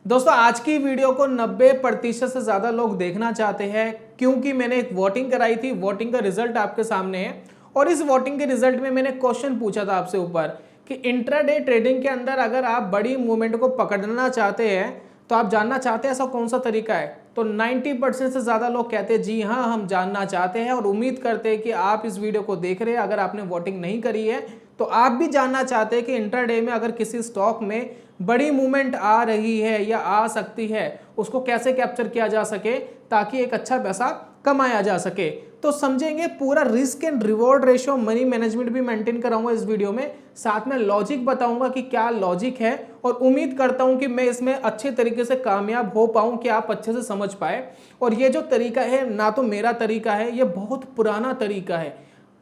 दोस्तों आज की वीडियो को 90% से ज़्यादा लोग देखना चाहते हैं क्योंकि मैंने एक वोटिंग कराई थी। वोटिंग का रिजल्ट आपके सामने है और इस वोटिंग के रिजल्ट में मैंने क्वेश्चन पूछा था आपसे ऊपर कि इंट्राडे ट्रेडिंग के अंदर अगर आप बड़ी मूवमेंट को पकड़ना चाहते हैं तो आप जानना चाहते हैं ऐसा कौन सा तरीका है। तो 90% से ज़्यादा लोग कहते हैं जी हाँ हम जानना चाहते हैं और उम्मीद करते हैं कि आप इस वीडियो को देख रहे हैं। अगर आपने वोटिंग नहीं करी है तो आप भी जानना चाहते हैं कि इंट्राडे में अगर किसी स्टॉक में बड़ी मूवमेंट आ रही है या आ सकती है उसको कैसे कैप्चर किया जा सके ताकि एक अच्छा पैसा कमाया जा सके। तो समझेंगे पूरा risk and reward ratio money management भी मेंटेन कराऊंगा इस वीडियो में, साथ में लॉजिक बताऊंगा कि क्या लॉजिक है और उम्मीद करता हूं कि मैं इसमें अच्छे तरीके से कामयाब हो पाऊं कि आप अच्छे से समझ पाए। और ये जो तरीका है ना तो मेरा तरीका है, ये बहुत पुराना तरीका है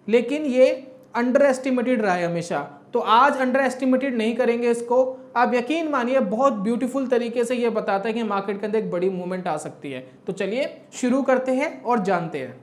लेकिन ये अंडर एस्टिमेटेड रहा है हमेशा। तो आज अंडर एस्टिमेटेड नहीं करेंगे इसको, आप यकीन मानिए बहुत ब्यूटीफुल तरीके से ये बताता है कि मार्केट के अंदर एक बड़ी मूवमेंट आ सकती है। तो चलिए शुरू करते हैं और जानते हैं।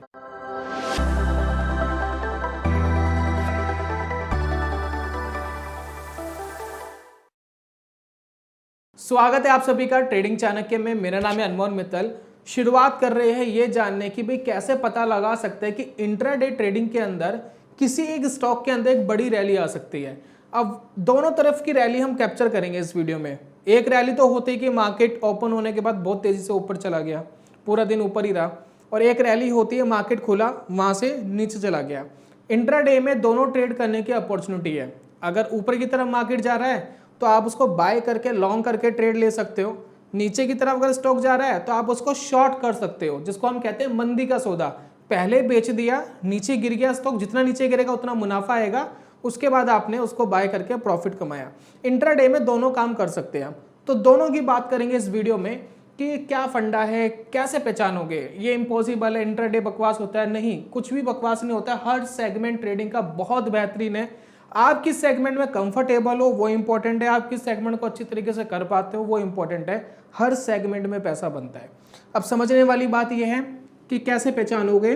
स्वागत है आप सभी का ट्रेडिंग चाणक्य में। मेरा नाम है अनमोल मित्तल। शुरुआत कर रहे हैं ये जानने की भाई कैसे पता लगा सकते हैं कि इंट्राडे ट्रेडिंग के अंदर किसी एक स्टॉक के अंदर एक बड़ी रैली आ सकती है। अब दोनों तरफ की रैली हम कैप्चर करेंगे इस वीडियो में। एक रैली तो होती है कि मार्केट ओपन होने के बाद बहुत तेजी से ऊपर चला गया, पूरा दिन ऊपर ही रहा, और एक रैली होती है मार्केट खुला वहां से नीचे चला गया। इंट्राडे में दोनों ट्रेड करने की अपॉर्चुनिटी है। अगर ऊपर की तरफ मार्केट जा रहा है तो आप उसको बाय करके लॉन्ग करके ट्रेड ले सकते हो। नीचे की तरफ अगर स्टॉक जा रहा है तो आप उसको शॉर्ट कर सकते हो, जिसको हम कहते हैं मंदी का सौदा। पहले बेच दिया, नीचे गिर गया स्टॉक, जितना नीचे गिरेगा उतना मुनाफा आएगा, उसके बाद आपने उसको बाय करके प्रॉफिट कमाया। इंट्राडे में दोनों काम कर सकते हैं। तो दोनों की बात करेंगे इस वीडियो में कि क्या फंडा है, कैसे पहचानोगे। ये इम्पॉसिबल है, इंट्राडे बकवास होता है, नहीं, कुछ भी बकवास नहीं होता। हर सेगमेंट ट्रेडिंग का बहुत बेहतरीन है। आप किस सेगमेंट में कंफर्टेबल हो वो इंपॉर्टेंट है, आप किस सेगमेंट को अच्छी तरीके से कर पाते हो वो इंपॉर्टेंट है। हर सेगमेंट में पैसा बनता है। अब समझने वाली बात यह है कि कैसे पहचानोगे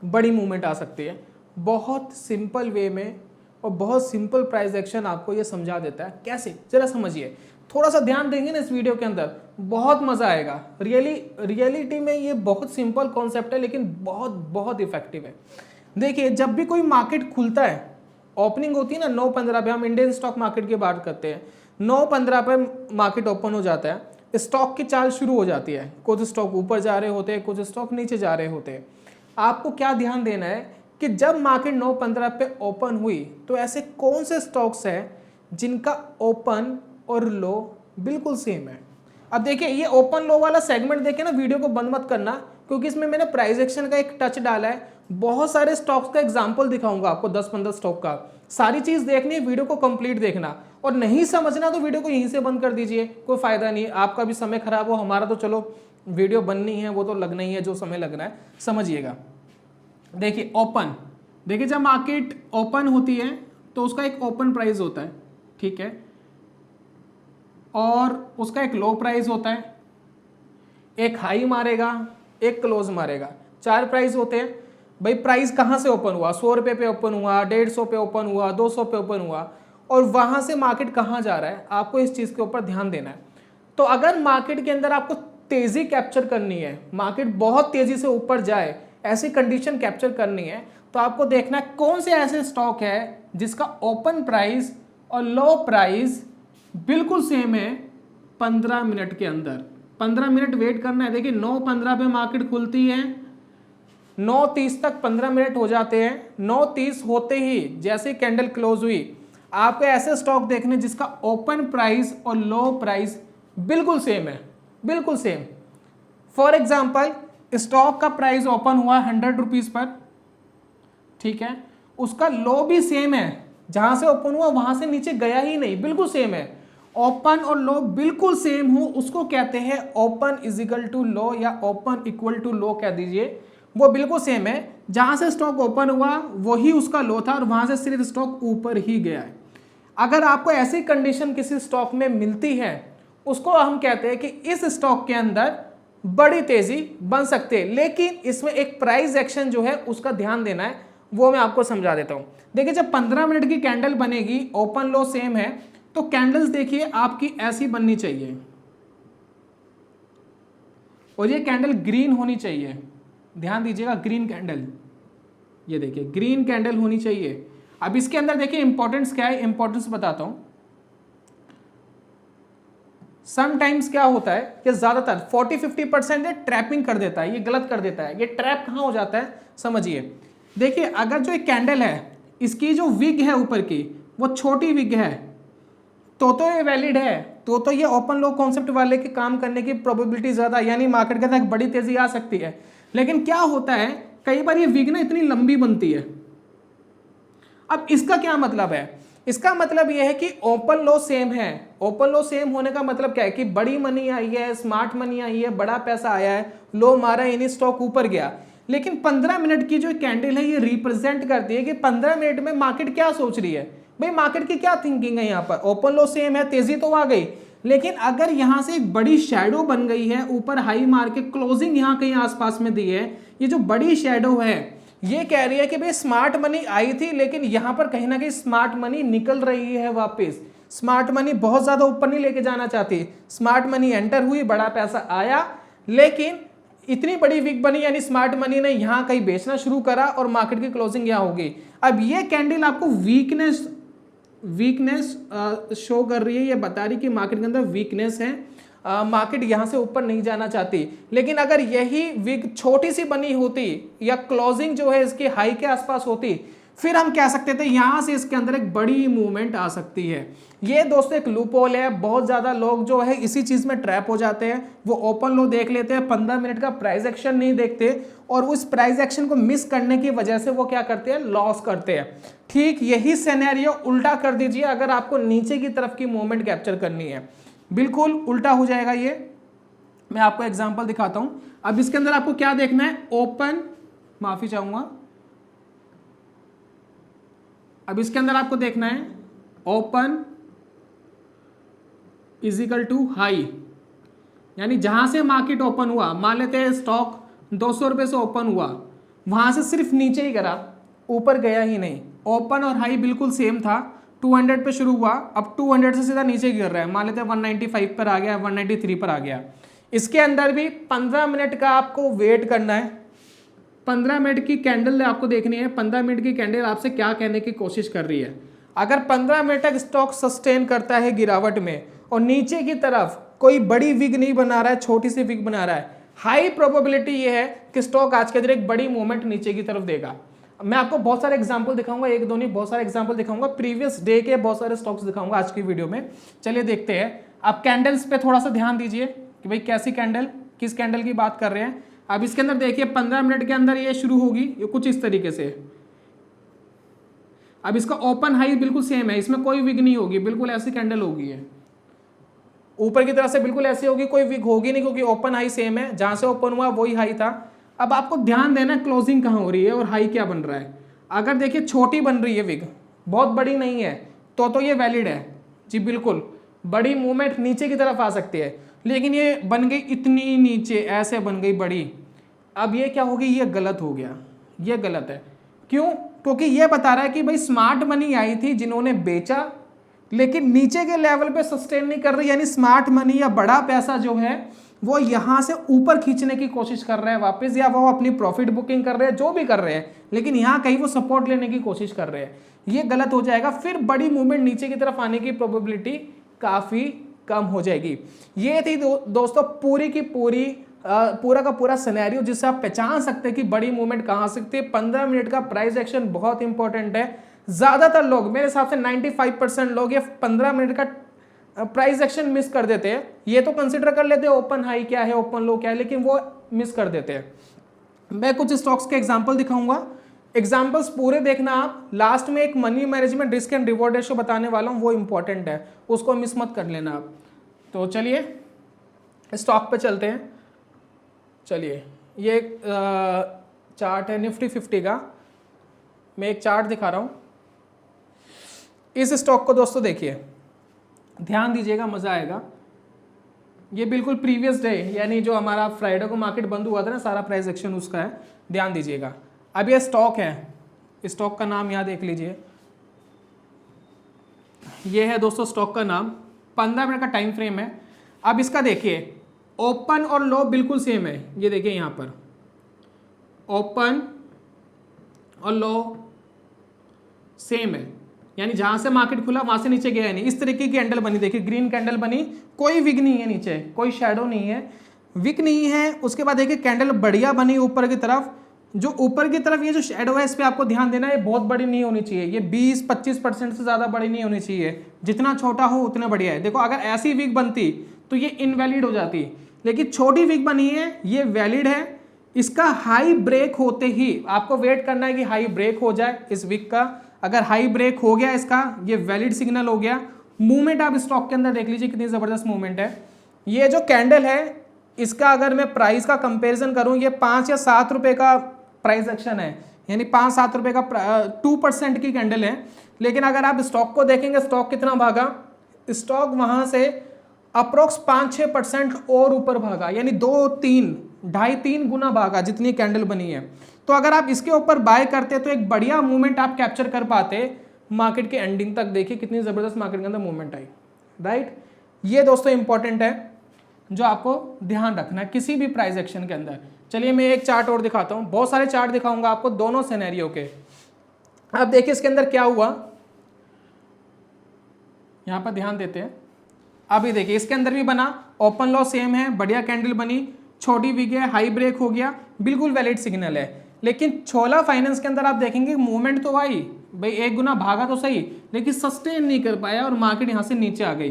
बड़ी मूवमेंट आ सकती है। बहुत सिंपल वे में और बहुत सिंपल प्राइस एक्शन आपको ये समझा देता है। कैसे, जरा समझिए, थोड़ा सा ध्यान देंगे ना इस वीडियो के अंदर, बहुत मजा आएगा। रियलिटी में ये बहुत सिंपल कॉन्सेप्ट है लेकिन बहुत बहुत इफेक्टिव है। देखिए, जब भी कोई मार्केट खुलता है, ओपनिंग होती है ना 9:15 पे, हम इंडियन स्टॉक मार्केट की बात करते हैं, 9:15 पे मार्केट ओपन हो जाता है, स्टॉक की चाल शुरू हो जाती है। कुछ स्टॉक ऊपर जा रहे होते हैं, कुछ स्टॉक नीचे जा रहे होते हैं। आपको क्या ध्यान देना है कि जब मार्केट 9:15 पे ओपन हुई तो ऐसे कौन से स्टॉक्स हैं जिनका ओपन और लो बिल्कुल सेम है। अब देखिए, ये ओपन लो वाला सेगमेंट देखे ना, वीडियो को बंद मत करना क्योंकि इसमें मैंने प्राइस एक्शन का एक टच डाला है। बहुत सारे स्टॉक्स का एग्जांपल दिखाऊंगा आपको, 10-15 स्टॉक का। सारी चीज देखनी है, वीडियो को कंप्लीट देखना, और नहीं समझना तो वीडियो को यहीं से बंद कर दीजिए, कोई फायदा नहीं है। आपका भी समय खराब हो, हमारा तो चलो वीडियो बननी है, वो तो लगना ही है, जो समय लगना है समझिएगा। देखिए ओपन, देखिए जब मार्केट ओपन होती है तो उसका एक ओपन प्राइस होता है, ठीक है, और उसका एक लो प्राइस होता है। एक हाई मारेगा, एक क्लोज मारेगा, 4 प्राइस होते हैं। भाई प्राइस कहाँ से ओपन हुआ, 100 रुपये पे ओपन हुआ, 150 पे ओपन हुआ, 200 पे ओपन हुआ, और वहां से मार्केट कहाँ जा रहा है, आपको इस चीज के ऊपर ध्यान देना है। तो अगर मार्केट के अंदर आपको तेजी कैप्चर करनी है, मार्केट बहुत तेजी से ऊपर जाए, ऐसी कंडीशन कैप्चर करनी है, तो आपको देखना है कौन से ऐसे स्टॉक है जिसका ओपन प्राइस और लो प्राइस बिल्कुल सेम है 15 मिनट के अंदर। 15 मिनट वेट करना है। देखिए 9:15 पे मार्केट खुलती है, 9:30 तक 15 मिनट हो जाते हैं। 9:30 होते ही जैसे कैंडल क्लोज हुई, आपको ऐसे स्टॉक देखने जिसका ओपन प्राइस और लो प्राइस बिल्कुल सेम है, बिल्कुल सेम। फॉर एग्जाम्पल, स्टॉक का प्राइस ओपन हुआ 100 रुपीज पर, ठीक है, उसका लो भी सेम है, जहां से ओपन हुआ वहां से नीचे गया ही नहीं, बिल्कुल सेम है। ओपन और लो बिल्कुल सेम हो उसको कहते हैं open is equal to low, या ओपन इक्वल टू लो कह दीजिए, वो बिल्कुल सेम है। जहां से स्टॉक ओपन हुआ वही उसका लो था और वहां से सिर्फ स्टॉक ऊपर ही गया है। अगर आपको ऐसी कंडीशन किसी स्टॉक में मिलती है, उसको हम कहते हैं कि इस स्टॉक के अंदर बड़ी तेजी बन सकती है। लेकिन इसमें एक प्राइस एक्शन जो है उसका ध्यान देना है, वो मैं आपको समझा देता हूं। देखिए, जब 15 मिनट की कैंडल बनेगी, ओपन लो सेम है, तो कैंडल्स देखिए आपकी ऐसी बननी चाहिए, और ये कैंडल ग्रीन होनी चाहिए, ध्यान दीजिएगा, ग्रीन कैंडल, ये देखिए ग्रीन कैंडल होनी चाहिए। अब इसके अंदर देखिए इंपॉर्टेंस क्या है, इंपॉर्टेंस बताता हूं। समटाइम्स क्या होता है कि ज्यादातर 40-50% ये ट्रैपिंग कर देता है, ये गलत कर देता है। ये ट्रैप कहां हो जाता है समझिए, देखिए अगर जो एक कैंडल है इसकी जो विग है ऊपर की वो छोटी विग है तो ये वैलिड है, तो ये ओपन लो कॉन्सेप्ट वाले के काम करने की प्रोबेबिलिटी ज्यादा, यानी मार्केट के अंदर बड़ी तेजी आ सकती है। लेकिन क्या होता है कई बार ये विग ना इतनी लंबी बनती है। अब इसका क्या मतलब है, इसका मतलब यह है कि ओपन लो सेम है। ओपन लो सेम होने का मतलब क्या है कि बड़ी मनी आई है, स्मार्ट मनी आई है, बड़ा पैसा आया है, लो मारा यानी स्टॉक ऊपर गया। लेकिन 15 मिनट की जो कैंडल है ये रिप्रेजेंट करती है कि 15 मिनट में मार्केट क्या सोच रही है। भाई मार्केट की क्या थिंकिंग है, यहाँ पर ओपन लो सेम है, तेजी तो आ गई, लेकिन अगर यहां से एक बड़ी शैडो बन गई है, ऊपर हाई मार के क्लोजिंग यहां कहीं आसपास में दी है, ये जो बड़ी शैडो है ये कह रही है कि भाई स्मार्ट मनी आई थी लेकिन यहां पर कहीं ना कहीं स्मार्ट मनी निकल रही है वापस। स्मार्ट मनी बहुत ज्यादा ऊपर नहीं लेके जाना चाहती, स्मार्ट मनी एंटर हुई, बड़ा पैसा आया, लेकिन इतनी बड़ी वीक बनी यानी स्मार्ट मनी ने यहां कहीं बेचना शुरू करा और मार्केट की क्लोजिंग यहां होगी। अब ये कैंडल आपको वीकनेस शो कर रही है, ये बता रही कि मार्केट के अंदर वीकनेस है, मार्केट यहां से ऊपर नहीं जाना चाहती। लेकिन अगर यही विग छोटी सी बनी होती या क्लोजिंग जो है इसकी हाई के आसपास होती, फिर हम कह सकते थे यहां से इसके अंदर एक बड़ी मूवमेंट आ सकती है। ये दोस्तों एक लूप होल है, बहुत ज्यादा लोग जो है इसी चीज में ट्रैप हो जाते हैं। वो ओपन लो देख लेते हैं, 15 मिनट का प्राइस एक्शन नहीं देखते और उस प्राइस एक्शन को मिस करने की वजह से वो क्या करते हैं, लॉस करते हैं। ठीक यही सिनेरियो उल्टा कर दीजिए अगर आपको नीचे की तरफ की मूवमेंट कैप्चर करनी है, बिल्कुल उल्टा हो जाएगा ये। मैं आपको एग्जांपल दिखाता हूं। अब इसके अंदर आपको क्या देखना है, ओपन, माफी चाहूंगा, अब इसके अंदर आपको देखना है open is equal to high, यानी जहां से मार्केट ओपन हुआ, मान लेते हैं स्टॉक 200 रुपए से ओपन हुआ, वहां से सिर्फ नीचे ही गिरा, ऊपर गया ही नहीं। ओपन और हाई बिल्कुल सेम था, 200 पे शुरू हुआ, अब 200 से सीधा नीचे गिर रहा है, मान लेते हैं 195 पर आ गया, 193 पर आ गया। इसके अंदर भी 15 मिनट का आपको वेट करना है, 15 मिनट की कैंडल आपको देखनी है, 15 मिनट की कैंडल आपसे क्या कहने की कोशिश कर रही है। अगर 15 मिनट तक स्टॉक सस्टेन करता है गिरावट में और नीचे की तरफ कोई बड़ी विग नहीं बना रहा है, छोटी सी विग बना रहा है, हाई प्रोबेबिलिटी ये है कि स्टॉक आज के दिन एक बड़ी मूवमेंट नीचे की तरफ देगा। मैं आपको बहुत सारे एग्जांपल दिखाऊंगा, एक दो नहीं बहुत सारे एग्जांपल दिखाऊंगा, प्रीवियस डे के बहुत सारे स्टॉक्स दिखाऊंगा आज की वीडियो में। चलिए देखते हैं। आप कैंडल्स पे थोड़ा सा ध्यान दीजिए कि भाई कैसी कैंडल, किस कैंडल की बात कर रहे हैं। अब इसके अंदर देखिए 15 मिनट के अंदर ये शुरू होगी, ये कुछ इस तरीके से। अब इसका ओपन हाई बिल्कुल सेम है, इसमें कोई विग नहीं होगी, बिल्कुल ऐसी कैंडल होगी है, ऊपर की तरफ से बिल्कुल ऐसी होगी, कोई विग होगी नहीं क्योंकि ओपन हाई सेम है, जहां से ओपन हुआ वही हाई था। अब आपको ध्यान देना क्लोजिंग कहां हो रही है और हाई क्या बन रहा है। अगर देखिए छोटी बन रही है विग, बहुत बड़ी नहीं है, तो ये वैलिड है जी, बिल्कुल बड़ी मूवमेंट नीचे की तरफ आ सकती है। लेकिन ये बन गई इतनी नीचे, ऐसे बन गई बड़ी, अब ये क्या होगी, ये गलत हो गया, ये गलत है। क्यों, क्योंकि ये बता रहा है कि भाई स्मार्ट मनी आई थी जिन्होंने बेचा, लेकिन नीचे के लेवल पे सस्टेन नहीं कर रही, यानी स्मार्ट मनी या बड़ा पैसा जो है वो यहां से ऊपर खींचने की कोशिश कर रहे हैं वापस, या वो अपनी प्रॉफिट बुकिंग कर रहे हैं, जो भी कर रहे हैं, लेकिन यहां कहीं वो सपोर्ट लेने की कोशिश कर रहे हैं, ये गलत हो जाएगा। फिर बड़ी मूवमेंट नीचे की तरफ आने की प्रोबेबिलिटी काफी कम हो जाएगी। ये थी दोस्तों पूरी की पूरी पूरा का पूरा सिनेरियो जिससे आप पहचान सकते हैं कि बड़ी मूवमेंट कहां से सकती है। 15 मिनट का प्राइस एक्शन बहुत इंपॉर्टेंट है। ज्यादातर लोग, मेरे हिसाब से 95% लोग ये 15 मिनट का प्राइस एक्शन मिस कर देते हैं। ये तो कंसिडर कर लेते हैं ओपन हाई क्या है, ओपन लो क्या है, लेकिन वो मिस कर देते हैं। मैं कुछ स्टॉक्स के एग्जांपल दिखाऊंगा, एग्जांपल्स पूरे देखना आप। लास्ट में एक money management risk and reward ratio बताने वाला हूं, वो इंपॉर्टेंट है, उसको मिस मत कर लेना आप। तो चलिए स्टॉक पे चलते हैं। चलिए ये एक चार्ट है निफ्टी 50 का, मैं एक चार्ट दिखा रहा हूं। इस स्टॉक को दोस्तों देखिए, ध्यान दीजिएगा, मजा आएगा। ये बिल्कुल प्रीवियस डे यानी जो हमारा फ्राइडे को मार्केट बंद हुआ था ना, सारा प्राइस एक्शन उसका है, ध्यान दीजिएगा। अब ये स्टॉक है, स्टॉक का नाम यहाँ देख लीजिए, ये है दोस्तों स्टॉक का नाम, 15 मिनट का टाइम फ्रेम है। अब इसका देखिए ओपन और लो बिल्कुल सेम है, ये देखिए यहाँ पर ओपन और लो सेम है, यानी जहां से मार्केट खुला वहां से नीचे गया नहीं। इस तरीके की कैंडल बनी, देखिए ग्रीन कैंडल बनी, कोई विग नहीं है नीचे, कोई शैडो नहीं है, विक नहीं है। उसके बाद देखिए कैंडल बढ़िया बनी ऊपर की तरफ, जो ऊपर की तरफ ये जो शैडो है इस पर आपको ध्यान देना है, ये बहुत बड़ी नहीं होनी चाहिए, ये 20-25% से ज़्यादा बड़ी नहीं होनी चाहिए, जितना छोटा हो उतना बढ़िया है। देखो अगर ऐसी विक बनती तो ये इनवैलिड हो जाती, लेकिन छोटी विक बनी है ये वैलिड है। इसका हाई ब्रेक होते ही आपको वेट करना है कि हाई ब्रेक हो जाए इस विक का। अगर हाई ब्रेक हो गया इसका, ये वैलिड सिग्नल हो गया। मूवमेंट आप स्टॉक के अंदर देख लीजिए कितनी ज़बरदस्त मूवमेंट है। ये जो कैंडल है इसका अगर मैं प्राइस का कंपैरिजन करूं, ये 5 या 7 रुपए का प्राइस एक्शन है, यानी 5-7 रुपए का 2% की कैंडल है। लेकिन अगर आप स्टॉक को देखेंगे, स्टॉक कितना भागा, स्टॉक वहां से अप्रोक्स 5-6% और ऊपर भागा, यानी 2-3 गुना भागा जितनी कैंडल बनी है। तो अगर आप इसके ऊपर बाय करते तो एक बढ़िया मूवमेंट आप कैप्चर कर पाते मार्केट के एंडिंग तक। देखिए कितनी ज़बरदस्त मार्केट के अंदर मूवमेंट आई, राइट। ये दोस्तों इंपॉर्टेंट है जो आपको ध्यान रखना है किसी भी प्राइस एक्शन के अंदर। चलिए मैं एक चार्ट और दिखाता हूँ, बहुत सारे चार्ट दिखाऊंगा आपको दोनों सिनेरियो के। अब देखिए इसके अंदर क्या हुआ, यहाँ पर ध्यान देते हैं। अभी देखिए इसके अंदर भी बना, ओपन लॉ सेम है, बढ़िया कैंडल बनी, छोटी भी गया, हाई ब्रेक हो गया, बिल्कुल वैलिड सिग्नल है। लेकिन छोला फाइनेंस के अंदर आप देखेंगे मूवमेंट तो आई भाई, 1 गुना भागा तो सही, लेकिन सस्टेन नहीं कर पाया और मार्केट यहाँ से नीचे आ गई।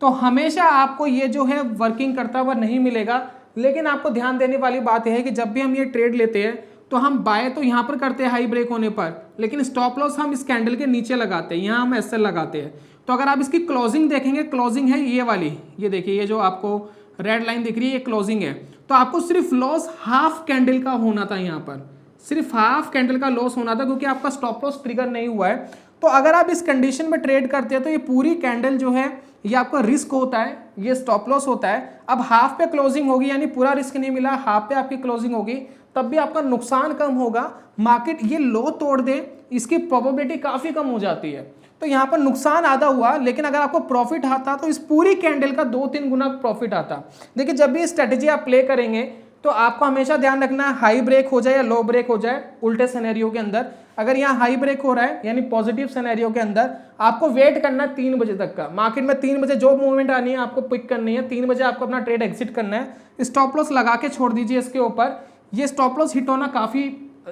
तो हमेशा आपको ये जो है वर्किंग करता हुआ नहीं मिलेगा। लेकिन आपको ध्यान देने वाली बात यह है कि जब भी हम ये ट्रेड लेते हैं तो हम बाय तो यहाँ पर करते हैं हाई ब्रेक होने पर, लेकिन स्टॉप लॉस हम इस कैंडल के नीचे लगाते हैं, यहाँ हम एसएल लगाते हैं। तो अगर आप इसकी क्लोजिंग देखेंगे, क्लोजिंग है ये वाली, ये देखिए ये जो आपको रेड लाइन दिख रही है ये क्लोजिंग है। तो आपको सिर्फ लॉस हाफ कैंडल का होना था, यहाँ पर सिर्फ हाफ कैंडल का लॉस होना था, क्योंकि आपका स्टॉप लॉस ट्रिगर नहीं हुआ है। तो अगर आप इस कंडीशन में ट्रेड करते हैं तो ये पूरी कैंडल जो है ये आपका रिस्क होता है, ये स्टॉप लॉस होता है। अब हाफ पे क्लोजिंग होगी, यानी पूरा रिस्क नहीं मिला, हाफ पे आपकी क्लोजिंग होगी, तब भी आपका नुकसान कम होगा। मार्केट ये लो तोड़ दे इसकी प्रोबेबिलिटी काफी कम हो जाती है। तो यहाँ पर नुकसान आधा हुआ, लेकिन अगर आपको प्रॉफिट आता तो इस पूरी कैंडल का 2-3 गुना प्रॉफिट आता। देखिए जब भी स्ट्रेटेजी आप प्ले करेंगे तो आपको हमेशा ध्यान रखना है हाई ब्रेक हो जाए या लो ब्रेक हो जाए। उल्टे सिनेरियो के अंदर अगर यहाँ हाई ब्रेक हो रहा है यानी पॉजिटिव सिनेरियो के अंदर आपको वेट करना है 3 बजे तक का। मार्केट में 3 बजे जो मूवमेंट आनी है आपको पिक करनी है, 3 बजे आपको अपना ट्रेड एग्जिट करना है। स्टॉप लॉस लगा के छोड़ दीजिए इसके ऊपर। ये स्टॉप लॉस हिट होना काफी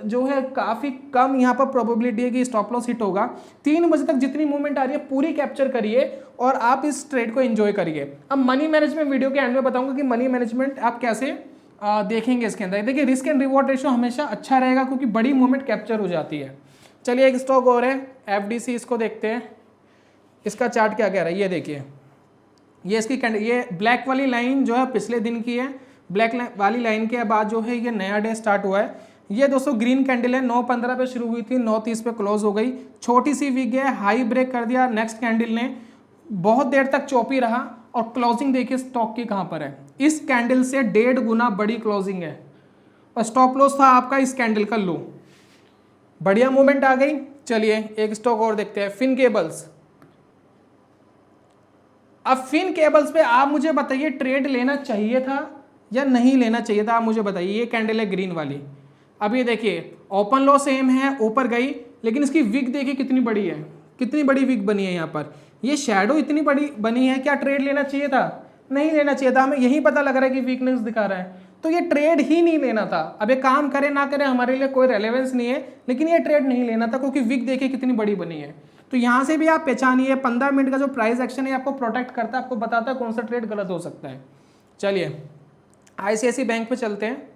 जो है काफी कम यहाँ पर प्रोबेबिलिटी है कि स्टॉप लॉस हिट होगा। 3 बजे तक जितनी मूवमेंट आ रही है पूरी कैप्चर करिए और आप इस ट्रेड को एंजॉय करिए। अब मनी मैनेजमेंट वीडियो के एंड में बताऊंगा कि मनी मैनेजमेंट आप कैसे देखेंगे इसके अंदर। देखिए रिस्क एंड रिवॉर्ड रेशियो हमेशा अच्छा रहेगा क्योंकि बड़ी मूवमेंट कैप्चर हो जाती है। चलिए एक स्टॉक और है एफडीसी, इसको देखते हैं इसका चार्ट क्या कह रहा है। ये देखिए ये इसकी ये ब्लैक वाली लाइन जो है पिछले दिन की है, ब्लैक वाली लाइन के बाद जो है ये नया डे स्टार्ट हुआ है। ये दोस्तों ग्रीन कैंडल है, 9:15 पे शुरू हुई थी, 9:30 पे क्लोज हो गई। छोटी सी वीक है, हाई ब्रेक कर दिया नेक्स्ट कैंडल ने, बहुत देर तक चौपी रहा और क्लोजिंग देखिए स्टॉक की कहां पर है। इस कैंडल से 1.5 गुना बड़ी क्लोजिंग है और स्टॉप लॉस था आपका इस कैंडल का लो। बढ़िया मूवमेंट आ गई। चलिए एक स्टॉक और देखते हैं, फिन केबल्स। अब फिन केबल्स पे आप मुझे बताइए ट्रेड लेना चाहिए था या नहीं लेना चाहिए था, आप मुझे बताइए। ये कैंडल है ग्रीन वाली, अब ये देखिए ओपन लो सेम है, ऊपर गई, लेकिन इसकी विक देखिए कितनी बड़ी है, कितनी बड़ी विक बनी है यहाँ पर। ये शैडो इतनी बड़ी बनी है, क्या ट्रेड लेना चाहिए था? नहीं लेना चाहिए था। हमें यही पता लग रहा है कि वीकनेस दिखा रहा है, तो ये ट्रेड ही नहीं लेना था। अब ये काम करे ना करे हमारे लिए कोई रेलेवेंस नहीं है, लेकिन ये ट्रेड नहीं लेना था क्योंकि विक देखिए कितनी बड़ी बनी है। तो यहाँ से भी आप पहचानिए 15 मिनट का जो प्राइस एक्शन है आपको प्रोटेक्ट करता है, आपको बताता है कौन सा ट्रेड गलत हो सकता है। चलिए आईसीआईसी बैंक पे चलते हैं।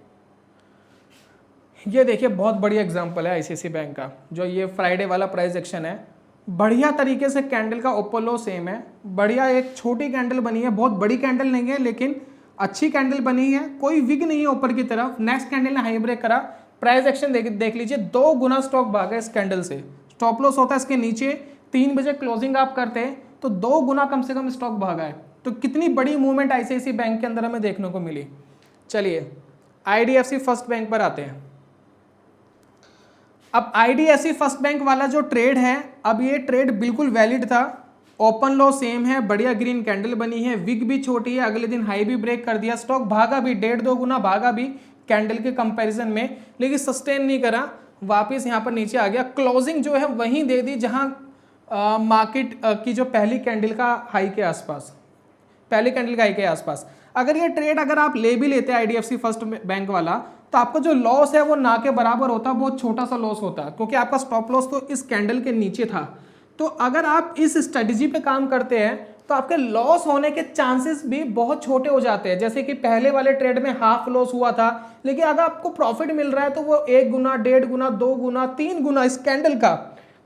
ये देखिए बहुत बढ़िया एग्जांपल है आईसीआईसी बैंक का, जो ये फ्राइडे वाला प्राइस एक्शन है। बढ़िया तरीके से कैंडल का ओपन लो सेम है, बढ़िया एक छोटी कैंडल बनी है, बहुत बड़ी कैंडल नहीं है लेकिन अच्छी कैंडल बनी है, कोई विग नहीं है ऊपर की तरफ। नेक्स्ट कैंडल ने हाई ब्रेक करा, प्राइस एक्शन देख लीजिए 2 गुना स्टॉक भागा इस कैंडल से। स्टॉप लॉस होता है इसके नीचे, 3 बजे क्लोजिंग आप करते हैं तो 2 गुना कम से कम स्टॉक भागा है। तो कितनी बड़ी मूवमेंट आईसीआईसी बैंक के अंदर हमें देखने को मिली। चलिए आईडीएफसी फर्स्ट बैंक पर आते हैं। अब आईडीएफसी फर्स्ट बैंक वाला जो ट्रेड है, अब ये ट्रेड बिल्कुल वैलिड था, ओपन लो सेम है, बढ़िया ग्रीन कैंडल बनी है, विग भी छोटी है, अगले दिन हाई भी ब्रेक कर दिया, स्टॉक भागा भी 1.5-2 गुना भागा भी कैंडल के कंपैरिजन में, लेकिन सस्टेन नहीं करा, वापस यहाँ पर नीचे आ गया। क्लोजिंग जो है वहीं दे दी जहाँ मार्केट की जो पहली कैंडल का हाई के आसपास, पहले कैंडल का हाई के आसपास। अगर ये ट्रेड अगर आप ले भी लेते हैं आईडीएफसी फर्स्ट बैंक वाला, तो आपका जो लॉस है वो ना के बराबर होता, बहुत छोटा सा लॉस होता, क्योंकि आपका स्टॉप लॉस तो इस कैंडल के नीचे था। तो अगर आप इस स्ट्रेटजी पे काम करते हैं तो आपके लॉस होने के चांसेस भी बहुत छोटे हो जाते हैं। जैसे कि पहले वाले ट्रेड में हाफ लॉस हुआ था, लेकिन अगर आपको प्रॉफिट मिल रहा है तो वो 1 गुना, 1.5 गुना, 2 गुना, 3 गुना इस कैंडल का।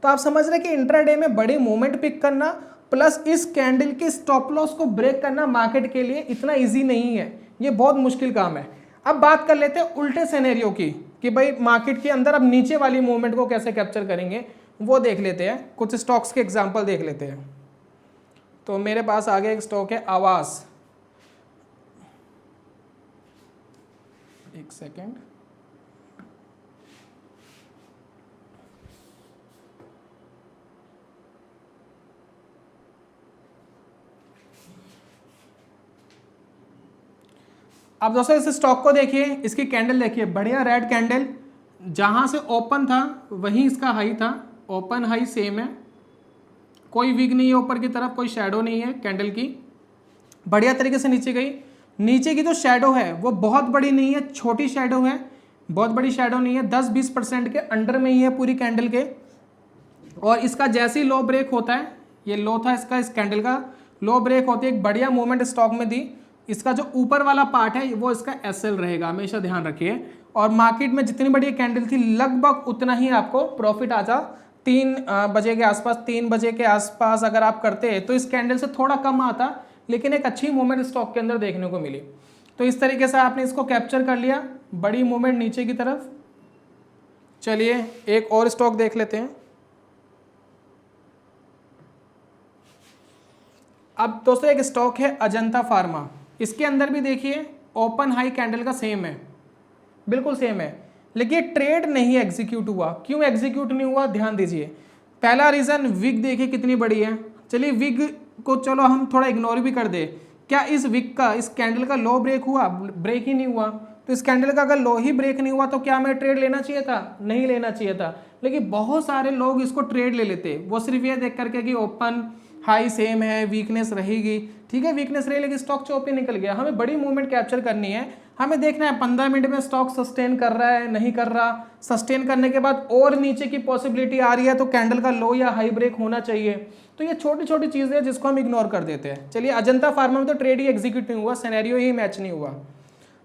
तो आप समझ रहे हैं कि इंट्राडे में बड़ी मूवमेंट पिक करना प्लस इस कैंडल के स्टॉप लॉस को ब्रेक करना मार्केट के लिए इतना ईजी नहीं है, ये बहुत मुश्किल काम है। अब बात कर लेते हैं उल्टे सिनेरियो की, कि भाई मार्केट के अंदर अब नीचे वाली मूवमेंट को कैसे कैप्चर करेंगे, वो देख लेते हैं। कुछ स्टॉक्स के एग्जांपल देख लेते हैं। तो मेरे पास आगे एक स्टॉक है आवास, एक सेकेंड, अब दोस्तों इस स्टॉक को देखिए, इसकी कैंडल देखिए, बढ़िया रेड कैंडल, जहां से ओपन था वहीं इसका हाई था, ओपन हाई सेम है, कोई विग नहीं है ऊपर की तरफ, कोई शैडो नहीं है कैंडल की, बढ़िया तरीके से नीचे गई। नीचे की जो शैडो है वो बहुत बड़ी नहीं है, छोटी शैडो है, बहुत बड़ी शैडो नहीं है, 10-20% के अंडर में ही है पूरी कैंडल के। और इसका जैसे ही लो ब्रेक होता है, ये लो था इसका, इस कैंडल का लो ब्रेक होते एक बढ़िया मूवमेंट स्टॉक में दी। इसका जो ऊपर वाला पार्ट है वो इसका एसएल रहेगा, हमेशा ध्यान रखिए। और मार्केट में जितनी बड़ी कैंडल थी लगभग उतना ही आपको प्रॉफिट आता। 3 बजे के आसपास, 3 बजे के आसपास अगर आप करते हैं तो इस कैंडल से थोड़ा कम आता, लेकिन एक अच्छी मूवमेंट स्टॉक के अंदर देखने को मिली। तो इस तरीके से आपने इसको कैप्चर कर लिया, बड़ी मूवमेंट नीचे की तरफ। चलिए एक और स्टॉक देख लेते हैं। अब दोस्तों एक स्टॉक है अजंता फार्मा, इसके अंदर भी देखिए ओपन हाई कैंडल का सेम है, बिल्कुल सेम है, लेकिन ट्रेड नहीं एग्जीक्यूट हुआ। क्यों एग्जीक्यूट नहीं हुआ, ध्यान दीजिए। पहला रीजन, विग देखिए कितनी बड़ी है। चलिए विग को चलो हम थोड़ा इग्नोर भी कर दे, क्या इस विग का, इस कैंडल का लो ब्रेक हुआ, ब्रेक ही नहीं हुआ। तो इस कैंडल का अगर लो ही ब्रेक नहीं हुआ तो क्या हमें ट्रेड लेना चाहिए था, नहीं लेना चाहिए था। लेकिन बहुत सारे लोग इसको ट्रेड ले लेते, वो सिर्फ ये देख करके कि ओपन हाई सेम है, वीकनेस रहेगी, ठीक है वीकनेस रही, लेकिन स्टॉक चौप ही निकल गया। हमें बड़ी मूवमेंट कैप्चर करनी है, हमें देखना है 15 मिनट में स्टॉक सस्टेन कर रहा है, नहीं कर रहा। सस्टेन करने के बाद और नीचे की पॉसिबिलिटी आ रही है तो कैंडल का लो या हाई ब्रेक होना चाहिए। तो ये छोटी छोटी चीज़ें हैं जिसको हम इग्नोर कर देते हैं। चलिए अजंता फार्मा में तो ट्रेड ही एग्जीक्यूट नहीं हुआ, सिनेरियो ही मैच नहीं हुआ।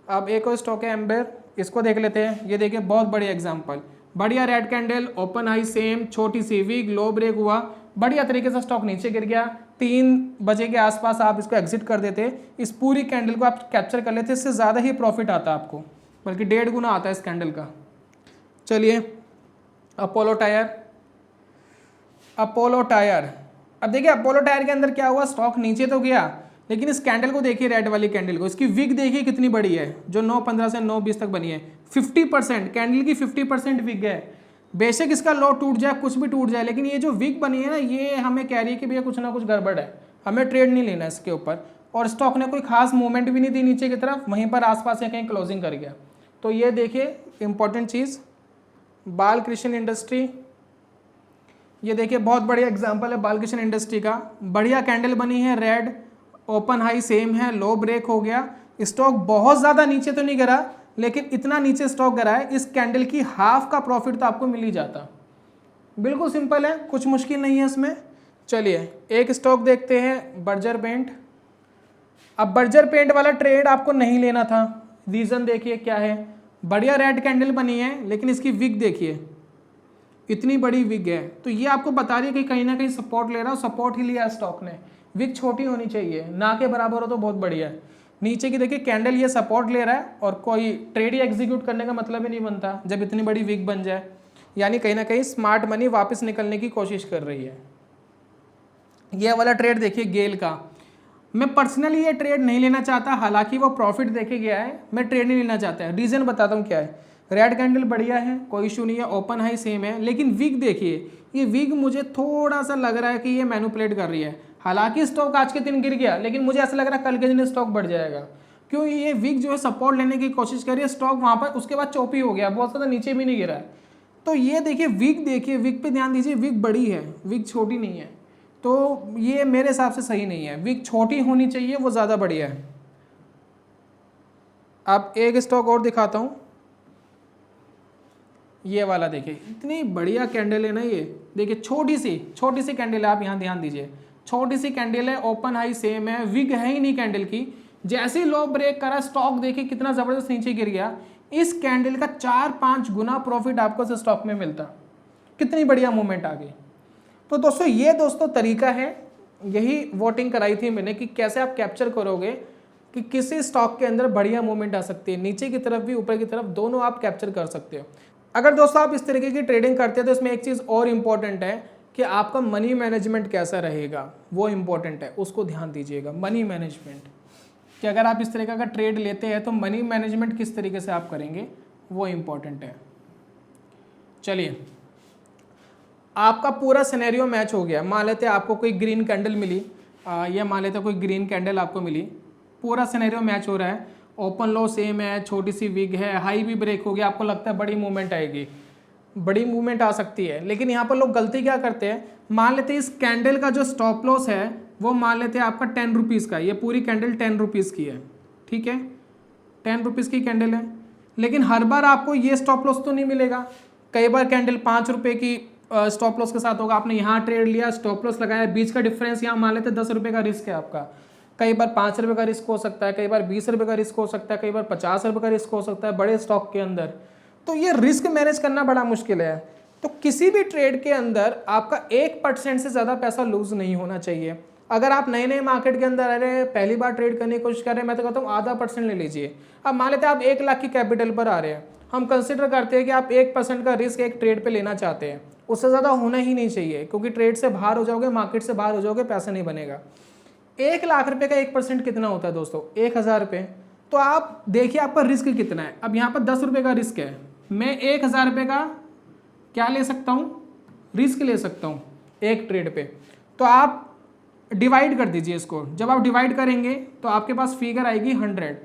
अब एक और स्टॉक है एम्बेर, इसको देख लेते हैं। ये देखिए बहुत बड़ी एग्जाम्पल, बढ़िया red candle, open high same, छोटी सी वीक, लो ब्रेक हुआ, बढ़िया तरीके से स्टॉक नीचे गिर गया। 3 बजे के आसपास आप इसको एग्जिट कर देते, इस पूरी कैंडल को आप कैप्चर कर लेते, इससे ज़्यादा ही प्रॉफिट आता आपको, बल्कि 1.5 गुना आता है इस कैंडल का। चलिए अपोलो टायर, अपोलो टायर, अब देखिए अपोलो टायर के अंदर क्या हुआ, स्टॉक नीचे तो गया, लेकिन इस कैंडल को देखिए, रेड वाली कैंडल को, इसकी विग देखिए कितनी बड़ी है, जो 9.15 से 9.20 तक बनी है। 50% कैंडल की 50% विग है। बेशक इसका लो टूट जाए, कुछ भी टूट जाए, लेकिन ये जो विग बनी है ना, ये हमें कह रही है कि भैया कुछ ना कुछ गड़बड़ है, हमें ट्रेड नहीं लेना इसके ऊपर। और स्टॉक ने कोई खास मूवमेंट भी नहीं दी नीचे की तरफ, वहीं पर आसपास या कहीं क्लोजिंग कर गया। तो ये देखिए इंपॉर्टेंट चीज़, बालकृष्ण इंडस्ट्री, ये देखिए बहुत बढ़िया एग्जाम्पल है बालकृष्ण इंडस्ट्री का। बढ़िया कैंडल बनी है, रेड, ओपन हाई सेम है, लो ब्रेक हो गया, स्टॉक बहुत ज़्यादा नीचे तो नहीं गिरा, लेकिन इतना नीचे स्टॉक गिरा है, इस कैंडल की हाफ का प्रॉफिट तो आपको मिल ही जाता। बिल्कुल सिंपल है, कुछ मुश्किल नहीं है इसमें। चलिए एक स्टॉक देखते हैं, बर्जर पेंट। अब बर्जर पेंट वाला ट्रेड आपको नहीं लेना था, रीज़न देखिए क्या है। बढ़िया रेड कैंडल बनी है, लेकिन इसकी विग देखिए इतनी बड़ी विग है, तो ये आपको बता रही है कि कहीं ना कहीं सपोर्ट ले रहा है, सपोर्ट ही लिया स्टॉक ने। विग छोटी होनी चाहिए, ना के बराबर हो तो बहुत बढ़िया है। नीचे की देखिए कैंडल, ये सपोर्ट ले रहा है और कोई ट्रेड ही एग्जीक्यूट करने का मतलब ही नहीं बनता जब इतनी बड़ी विग बन जाए, यानी कहीं ना कहीं स्मार्ट मनी वापस निकलने की कोशिश कर रही है। ये वाला ट्रेड देखिए गेल का, मैं पर्सनली ये ट्रेड नहीं लेना चाहता, हालांकि वो प्रॉफिट देखे गया है, मैं ट्रेड नहीं लेना चाहता। रीज़न बताता हूँ क्या है। रेड कैंडल बढ़िया है, कोई इशू नहीं है, ओपन हाई सेम है, लेकिन विग देखिए, ये विग मुझे थोड़ा सा लग रहा है कि ये मैनिपुलेट कर रही है। हालांकि स्टॉक आज के दिन गिर गया, लेकिन मुझे ऐसा लग रहा है कल के दिन स्टॉक बढ़ जाएगा, क्यों ये वीक जो है सपोर्ट लेने की कोशिश कर रही है, स्टॉक वहां पर उसके बाद चौपी हो गया, बहुत ज़्यादा नीचे भी नहीं गिरा है। तो ये देखिए वीक पे ध्यान दीजिए, वीक बड़ी है, वीक छोटी नहीं है, तो ये मेरे हिसाब से सही नहीं है, वीक छोटी होनी चाहिए, वो ज़्यादा बढ़िया है। अब एक स्टॉक और दिखाता हूँ, ये वाला देखिए, इतनी बढ़िया कैंडल है ना ये, देखिए छोटी सी कैंडल है, आप यहाँ ध्यान दीजिए, छोटी सी कैंडल है, ओपन हाई सेम है, विग है ही नहीं कैंडल की, जैसे लो ब्रेक करा स्टॉक देखिए कितना जबरदस्त नीचे गिर गया। इस कैंडल का 4-5 गुना प्रॉफिट आपको इस स्टॉक में मिलता, कितनी बढ़िया मूवमेंट आ गई। तो दोस्तों ये तरीका है, यही वोटिंग कराई थी मैंने कि कैसे आप कैप्चर करोगे कि किसी स्टॉक के अंदर बढ़िया मूवमेंट आ सकती है, नीचे की तरफ भी ऊपर की तरफ दोनों आप कैप्चर कर सकते हो। अगर दोस्तों आप इस तरीके की ट्रेडिंग करते हैं तो इसमें एक चीज़ और इम्पॉर्टेंट है कि आपका मनी मैनेजमेंट कैसा रहेगा, वो इम्पॉर्टेंट है, उसको ध्यान दीजिएगा। मनी मैनेजमेंट, कि अगर आप इस तरीके का ट्रेड लेते हैं तो मनी मैनेजमेंट किस तरीके से आप करेंगे, वो इम्पॉर्टेंट है। चलिए, आपका पूरा सिनेरियो मैच हो गया, मान लेते आपको कोई ग्रीन कैंडल मिली, ये मान लेते कोई ग्रीन कैंडल आपको मिली, पूरा सिनेरियो मैच हो रहा है, ओपन लो सेम है, छोटी सी विग है, हाई भी ब्रेक हो गया, आपको लगता है बड़ी मूवमेंट आएगी, बड़ी मूवमेंट आ सकती है, लेकिन यहाँ पर लोग गलती क्या करते हैं, मान लेते इस कैंडल का जो स्टॉप लॉस है वो मान लेते हैं आपका 10 रुपीज़ का, ये पूरी कैंडल 10 रुपीज़ की है, ठीक है, 10 रुपीज़ की कैंडल है, लेकिन हर बार आपको ये स्टॉप लॉस तो नहीं मिलेगा, कई बार कैंडल 5 रुपये की स्टॉप लॉस के साथ होगा, आपने यहाँ ट्रेड लिया, स्टॉप लॉस लगाया, बीच का डिफरेंस यहाँ मान लेते 10 रुपये का रिस्क है आपका, कई बार 5 रुपये का रिस्क हो सकता है, कई बार 20 रुपये का रिस्क हो सकता है, कई बार 50 रुपये का रिस्क हो सकता है बड़े स्टॉक के अंदर। तो ये रिस्क मैनेज करना बड़ा मुश्किल है। तो किसी भी ट्रेड के अंदर आपका 1% से ज़्यादा पैसा लूज नहीं होना चाहिए। अगर आप नए नए मार्केट के अंदर आ रहे हैं, पहली बार ट्रेड करने की कोशिश कर रहे हैं, मैं तो कहता हूँ ½ ले लीजिए। अब मान लेते हैं आप 1 लाख की कैपिटल पर आ रहे हैं, हम कंसिडर करते हैं कि आप 1% का रिस्क एक ट्रेड पे लेना चाहते हैं, उससे ज़्यादा होना ही नहीं चाहिए, क्योंकि ट्रेड से बाहर हो जाओगे, मार्केट से बाहर हो जाओगे, पैसा नहीं बनेगा। 1 लाख रुपए का 1% कितना होता है दोस्तों, 1000 रुपये। तो आप देखिए आपका रिस्क कितना है। अब यहाँ पर 10 रुपये का रिस्क है, मैं 1000 रुपये का क्या ले सकता हूँ, रिस्क ले सकता हूँ एक ट्रेड पे। तो आप डिवाइड कर दीजिए इसको, जब आप डिवाइड करेंगे तो आपके पास फिगर आएगी 100।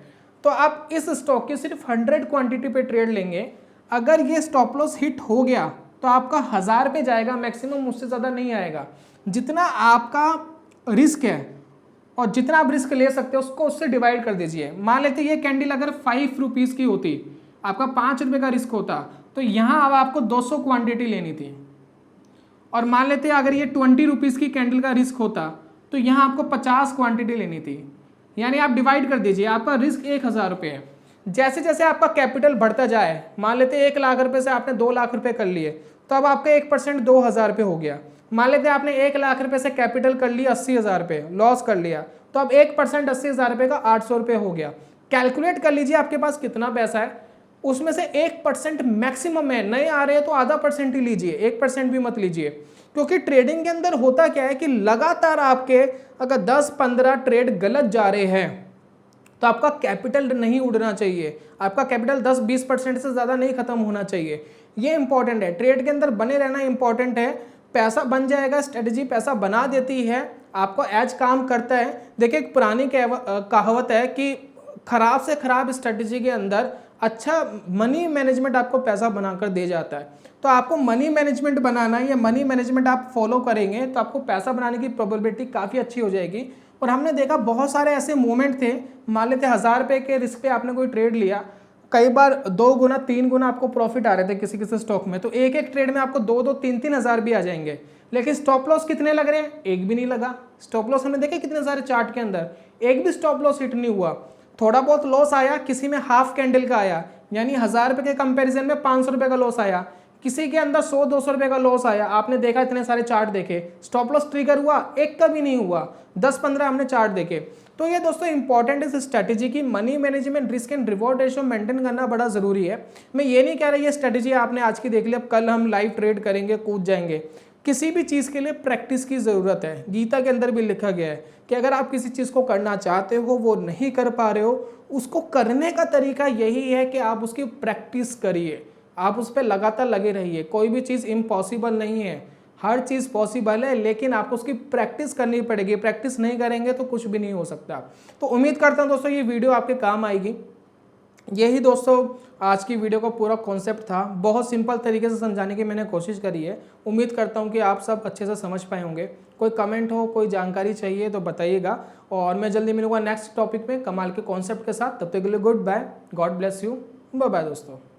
तो आप इस स्टॉक की सिर्फ 100 क्वांटिटी पे ट्रेड लेंगे, अगर ये स्टॉप लॉस हिट हो गया तो आपका 1000 पे जाएगा मैक्सिमम, उससे ज़्यादा नहीं आएगा। जितना आपका रिस्क है और जितना आप रिस्क ले सकते हो उसको उससे डिवाइड कर दीजिए। मान लेते ये कैंडल अगर 5 रुपीज़ की होती, आपका 5 रुपये का रिस्क होता, तो यहाँ अब आपको 200 क्वांटिटी लेनी थी। और मान लेते अगर ये 20 रुपीज़ की कैंडल का रिस्क होता तो यहाँ आपको 50 क्वांटिटी लेनी थी। यानी आप डिवाइड कर दीजिए, आपका रिस्क 1000 रुपये है। जैसे जैसे आपका कैपिटल बढ़ता जाए, मान लेते 1 लाख रुपये से आपने 2 लाख रुपये कर लिए, तो अब आपका 1% 2000 रुपये हो गया। मान लेते आपने 1 लाख रुपये से कैपिटल कर लिया 80,000 रुपये, लॉस कर लिया, तो अब 1% 80,000 रुपये का 800 रुपये हो गया। कैलकुलेट कर लीजिए आपके पास कितना पैसा है, उसमें से 1% मैक्सिमम है, नए आ रहे हैं तो ½ ही लीजिए, 1% भी मत लीजिए। क्योंकि ट्रेडिंग के अंदर होता क्या है कि लगातार आपके अगर 10-15 ट्रेड गलत जा रहे हैं तो आपका कैपिटल नहीं उड़ना चाहिए, आपका कैपिटल 10-20% से ज़्यादा नहीं खत्म होना चाहिए। ये इंपॉर्टेंट है, ट्रेड के अंदर बने रहना इंपॉर्टेंट है। पैसा बन जाएगा, स्ट्रेटजी पैसा बना देती है, आपको एज काम करता है। देखिए एक पुरानी कहावत है कि खराब से खराब स्ट्रेटजी के अंदर अच्छा मनी मैनेजमेंट आपको पैसा बनाकर दे जाता है। तो आपको मनी मैनेजमेंट बनाना है, या मनी मैनेजमेंट आप फॉलो करेंगे तो आपको पैसा बनाने की प्रोबेबिलिटी काफ़ी अच्छी हो जाएगी। और हमने देखा बहुत सारे ऐसे मोमेंट थे, मान लेते 1000 रुपये के रिस्क पे आपने कोई ट्रेड लिया, कई बार 2 गुना 3 गुना आपको प्रॉफिट आ रहे थे किसी किसी स्टॉक में, तो एक एक ट्रेड में आपको 2-2, 3-3 हज़ार भी आ जाएंगे। लेकिन स्टॉप लॉस कितने लग रहे हैं, एक भी नहीं लगा। स्टॉप लॉस हमने देखे कितने सारे चार्ट के अंदर, एक भी स्टॉप लॉस हिट नहीं हुआ। थोड़ा बहुत लॉस आया, किसी में हाफ कैंडल का आया, यानी 1000 रुपये के कंपेरिजन में 500 रुपये का लॉस आया, किसी के अंदर 100-200 रुपये का लॉस आया। आपने देखा इतने सारे चार्ट देखे, स्टॉप लॉस ट्रिगर हुआ, एक का भी नहीं हुआ, 10-15 हमने चार्ट देखे। तो ये दोस्तों इंपॉर्टेंट इस स्ट्रेटेजी की money management, risk and reward ratio maintain करना बड़ा जरूरी है। मैं ये नहीं कह रहा ये स्ट्रेटेजी आपने आज की देख ली, अब कल हम लाइव ट्रेड करेंगे, कूद जाएंगे। किसी भी चीज़ के लिए प्रैक्टिस की ज़रूरत है। गीता के अंदर भी लिखा गया है कि अगर आप किसी चीज़ को करना चाहते हो, वो नहीं कर पा रहे हो, उसको करने का तरीका यही है कि आप उसकी प्रैक्टिस करिए, आप उस पर लगातार लगे रहिए। कोई भी चीज़ इम्पॉसिबल नहीं है, हर चीज़ पॉसिबल है, लेकिन आपको उसकी प्रैक्टिस करनी पड़ेगी। प्रैक्टिस नहीं करेंगे तो कुछ भी नहीं हो सकता। तो उम्मीद करता हूँ दोस्तों ये वीडियो आपके काम आएगी। यही दोस्तों आज की वीडियो का पूरा कॉन्सेप्ट था। बहुत सिंपल तरीके से समझाने की मैंने कोशिश करी है। उम्मीद करता हूँ कि आप सब अच्छे से समझ पाए होंगे। कोई कमेंट हो, कोई जानकारी चाहिए तो बताइएगा, और मैं जल्दी मिलूंगा नेक्स्ट टॉपिक में कमाल के कॉन्सेप्ट के साथ। तब तक के लिए goodbye, God bless you, bye bye दोस्तों।